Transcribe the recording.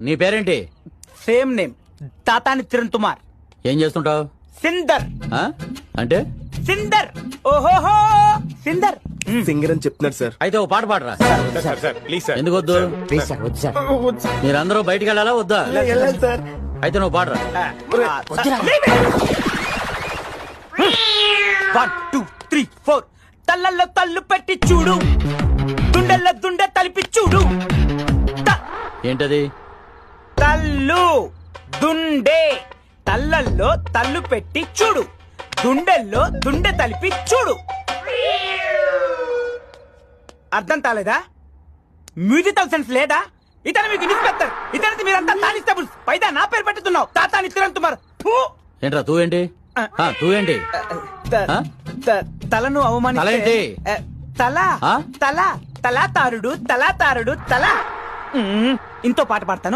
నీ పేరేంటి? Same name, Tatani Kiran Kumar. ఏం చేస్తుంటావు? సిందర్. అంటే సిందర్. ఓహోహో సిందర్. సింగర్ అని చెప్తున్నాడు సార్. అయితే ఓ పాట పాడరా. ఎందుకు వద్దు? ప్లీజ్ సార్, వద్దు సార్. మీరందరూ బయటికి వెళ్ళాలా వద్దా? వెళ్ళాలి సార్. అయితే నువ్వు పాడరా. 1 2 3 4 తల్లల్లో తల్లు పెట్టి చూడు, దుండల్లో దుండె తలిపి చూడు. ఏంటది? తల్లు దుండే, తల్లల్లో తల్లు పెట్టి చూడు, దుండెల్లో దుండె తలిపి చూడు. అర్థం కాలేదా? మ్యూజికల్ సెన్స్ లేదా? ఇతను మీకు ఇన్స్పెక్టర్, ఇతనికి మీరంతా కానిస్టేబుల్స్. పైదా నా పేరు పెట్టుతున్నావు, తాతాని కిరణ్ కుమార్. ఏంట్రా తూ ఏంటి? తూ ఏంటి? తలను అవమానిస్తే తలేంటి? తల ఆ? తల తలాతారుడు తలాతారుడు తల. ఇంతో పాట పాడతాను,